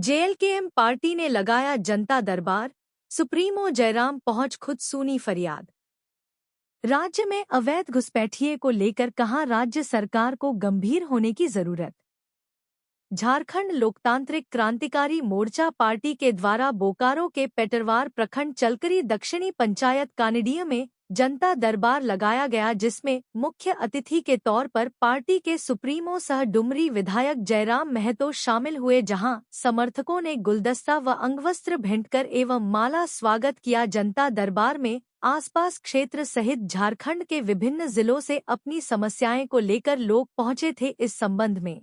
JLKM party ने लगाया जनता दरबार, सुप्रीमो जयराम पहुंच खुद सुनी फरियाद। राज्य में अवैध घुसपैठिए को लेकर कहा राज्य सरकार को गंभीर होने की जरूरत। झारखंड लोकतांत्रिक क्रांतिकारी मोर्चा पार्टी के द्वारा बोकारो के पेटरवार प्रखंड चलकरी दक्षिणी पंचायत कानिडिया में जनता दरबार लगाया गया, जिसमें मुख्य अतिथि के तौर पर पार्टी के सुप्रीमो सह डुमरी विधायक जयराम महतो शामिल हुए, जहां समर्थकों ने गुलदस्ता व अंगवस्त्र भेंटकर एवं माला स्वागत किया। जनता दरबार में आसपास क्षेत्र सहित झारखंड के विभिन्न जिलों से अपनी समस्याएं को लेकर लोग पहुंचे थे। इस संबंध में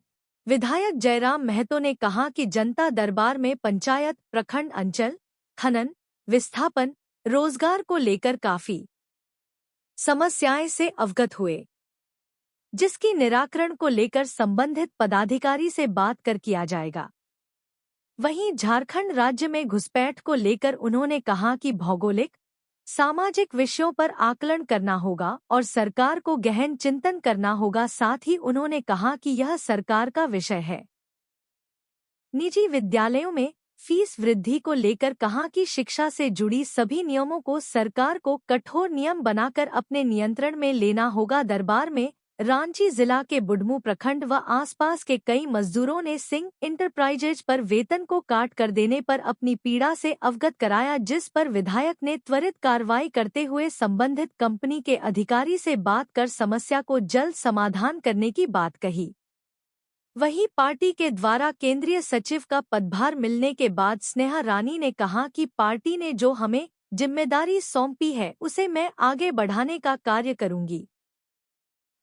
विधायक जयराम महतो ने कहा कि जनता दरबार में पंचायत, प्रखंड, अंचल, खनन, विस्थापन, रोजगार को लेकर काफी समस्याएं से अवगत हुए, जिसकी निराकरण को लेकर संबंधित पदाधिकारी से बात कर किया जाएगा। वहीं झारखंड राज्य में घुसपैठ को लेकर उन्होंने कहा कि भौगोलिक, सामाजिक विषयों पर आकलन करना होगा और सरकार को गहन चिंतन करना होगा। साथ ही उन्होंने कहा कि यह सरकार का विषय है। निजी विद्यालयों में फीस वृद्धि को लेकर कहा कि शिक्षा से जुड़ी सभी नियमों को सरकार को कठोर नियम बनाकर अपने नियंत्रण में लेना होगा। दरबार में रांची जिला के बुढ़मू प्रखंड व आसपास के कई मजदूरों ने सिंह इंटरप्राइजेज पर वेतन को काट कर देने पर अपनी पीड़ा से अवगत कराया, जिस पर विधायक ने त्वरित कार्रवाई करते हुए संबंधित कंपनी के अधिकारी से बात कर समस्या को जल्द समाधान करने की बात कही। वहीं पार्टी के द्वारा केंद्रीय सचिव का पदभार मिलने के बाद स्नेहा रानी ने कहा कि पार्टी ने जो हमें जिम्मेदारी सौंपी है उसे मैं आगे बढ़ाने का कार्य करूंगी।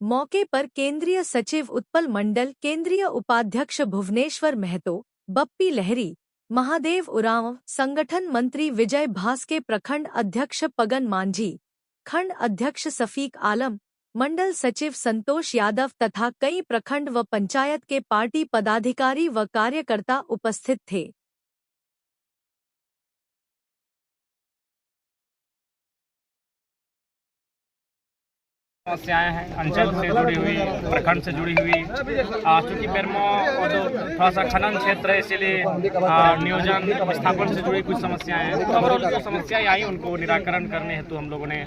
मौके पर केंद्रीय सचिव उत्पल मंडल, केंद्रीय उपाध्यक्ष भुवनेश्वर महतो, बप्पी लहरी, महादेव उरांव, संगठन मंत्री विजय भास्के, प्रखंड अध्यक्ष पगन मांझी, खंड अध्यक्ष सफीक आलम, मंडल सचिव संतोष यादव तथा कई प्रखंड व पंचायत के पार्टी पदाधिकारी व कार्यकर्ता उपस्थित थे। समस्याएं हैं अंचल से जुड़ी हुई, प्रखंड से जुड़ी हुई, चूँकि पेरमो और जो थोड़ा सा खनन क्षेत्र है, इसीलिए नियोजन विस्थापन से जुड़ी कुछ समस्याएं हैं। तो हम लोग जो समस्याएं आई उनको निराकरण करने हेतु हम लोगों ने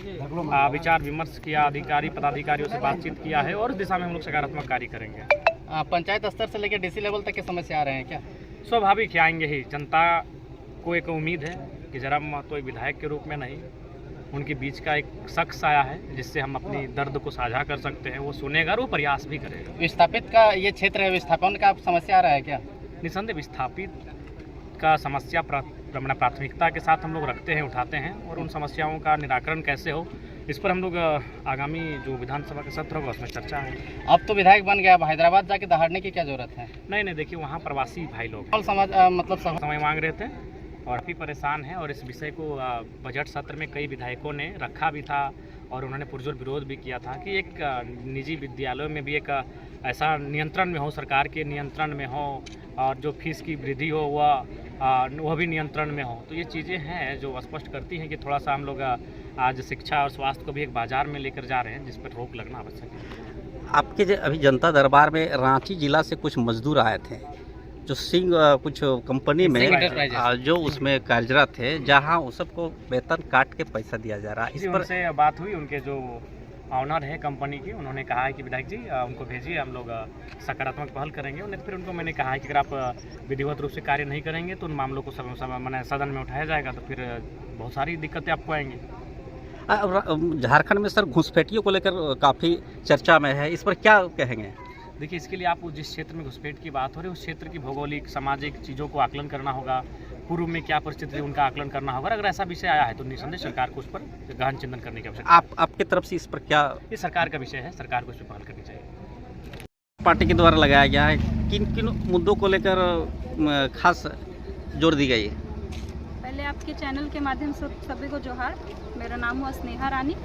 विचार विमर्श किया, अधिकारी पदाधिकारियों से बातचीत किया है और इस दिशा में हम लोग सकारात्मक कार्य करेंगे। पंचायत स्तर से लेकर डीसी लेवल तक की समस्या आ रहे हैं क्या? स्वाभाविक आएंगे ही। जनता को एक उम्मीद है कि जयराम महतो एक विधायक के रूप में नहीं, उनके बीच का एक शख्स आया है जिससे हम अपनी दर्द को साझा कर सकते हैं। वो सुनेगा, वो प्रयास भी करेगा। विस्थापित का ये क्षेत्र है, विस्थापन का समस्या आ रहा है क्या? निसंदेह विस्थापित का समस्या प्राथमिकता के साथ हम लोग रखते हैं, उठाते हैं और उन समस्याओं का निराकरण कैसे हो इस पर हम लोग आगामी जो विधानसभा का सत्र होगा उसमें चर्चा है। अब तो विधायक बन गया, हैदराबाद जाके दहाड़ने की क्या जरूरत है? नहीं, देखिए वहाँ प्रवासी भाई लोग मतलब समय मांग रहे थे और काफ़ी परेशान हैं और इस विषय को बजट सत्र में कई विधायकों ने रखा भी था और उन्होंने पुरजोर विरोध भी किया था कि एक निजी विद्यालयों में भी एक ऐसा नियंत्रण में हो, सरकार के नियंत्रण में हो और जो फीस की वृद्धि हो वह भी नियंत्रण में हो। तो ये चीज़ें हैं जो स्पष्ट करती हैं कि थोड़ा सा हम लोग आज शिक्षा और स्वास्थ्य को भी एक बाजार में लेकर जा रहे हैं, जिस पर रोक लगना आवश्यक है। आपके अभी जनता दरबार में रांची जिला से कुछ मजदूर आए थे जो सिंह कुछ कंपनी में जो उसमें कार्यरत थे, जहां उस सबको वेतन काट के पैसा दिया जा रहा है। इस पर से बात हुई, उनके जो ऑनर है कंपनी की, उन्होंने कहा है कि विधायक जी उनको भेजिए, हम लोग सकारात्मक पहल करेंगे। उन्हें फिर उनको मैंने कहा है कि अगर आप विधिवत रूप से कार्य नहीं करेंगे तो उन मामलों को मैंने सदन में उठाया जाएगा, तो फिर बहुत सारी दिक्कतें आपको आएंगी। झारखंड में सर घुसपैठियों को लेकर काफ़ी चर्चा में है, इस पर क्या कहेंगे? देखिए, इसके लिए आपको जिस क्षेत्र में घुसपैठ की बात हो रही है उस क्षेत्र की भौगोलिक, सामाजिक चीज़ों को आकलन करना होगा, पूर्व में क्या परिस्थिति है उनका आकलन करना होगा। अगर ऐसा विषय आया है तो निसंदेह सरकार को उस पर गहन चिंतन करने की आवश्यकता है। आपकी तरफ से इस पर क्या? ये सरकार का विषय है, सरकार को इस पर पहल करनी चाहिए। पार्टी के द्वारा लगाया गया है, किन किन मुद्दों को लेकर खास जोर दी गई है? पहले आपके चैनल के माध्यम से सभी को जोहार। मेरा नाम हुआ स्नेहा रानी,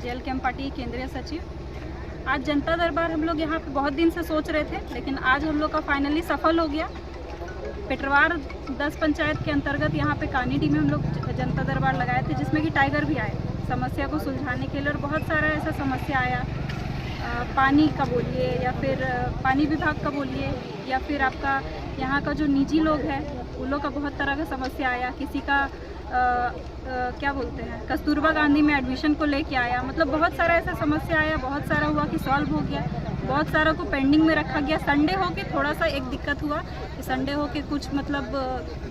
जेएलकेएम पार्टी केंद्रीय सचिव। आज जनता दरबार हम लोग यहाँ पे बहुत दिन से सोच रहे थे, लेकिन आज हम लोग का फाइनली सफल हो गया। पेटरवार 10 पंचायत के अंतर्गत यहाँ पे कानीडी में हम लोग जनता दरबार लगाए थे, जिसमें कि टाइगर भी आए समस्या को सुलझाने के लिए। और बहुत सारा ऐसा समस्या आया, पानी का बोलिए या फिर पानी विभाग का बोलिए या फिर आपका यहाँ का जो निजी लोग है उन लोग का बहुत तरह का समस्या आया। किसी का क्या बोलते हैं, कस्तूरबा गांधी में एडमिशन को लेके आया, मतलब बहुत सारा ऐसा समस्या आया, बहुत सारा हुआ कि सॉल्व हो गया, बहुत सारा को पेंडिंग में रखा गया। संडे हो के थोड़ा सा एक दिक्कत हुआ कि संडे हो के कुछ मतलब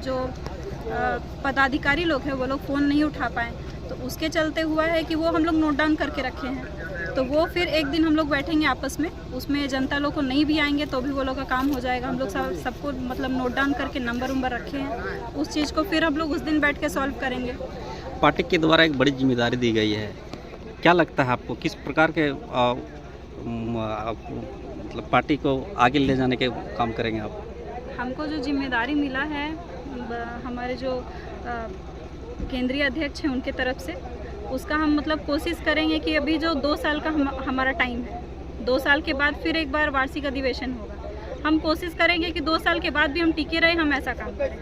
जो पदाधिकारी लोग हैं वो लोग फ़ोन नहीं उठा पाए, तो उसके चलते हुआ है कि वो हम लोग नोट डाउन करके रखे हैं। तो वो फिर एक दिन हम लोग बैठेंगे आपस में, उसमें जनता लोग को नहीं भी आएंगे तो भी वो लोग का काम हो जाएगा। हम लोग सबको मतलब नोट डाउन करके नंबर रखे हैं, उस चीज़ को फिर हम लोग उस दिन बैठ के सॉल्व करेंगे। पार्टी के द्वारा एक बड़ी जिम्मेदारी दी गई है, क्या लगता है आपको किस प्रकार के मतलब पार्टी को आगे ले जाने के काम करेंगे आप? हमको जो जिम्मेदारी मिला है हमारे जो केंद्रीय अध्यक्ष हैं उनके तरफ से, उसका हम मतलब कोशिश करेंगे कि अभी जो 2 साल का हमारा टाइम है, 2 साल के बाद फिर एक बार वार्षिक अधिवेशन होगा, हम कोशिश करेंगे कि 2 साल के बाद भी हम टिके रहे, हम ऐसा काम करें।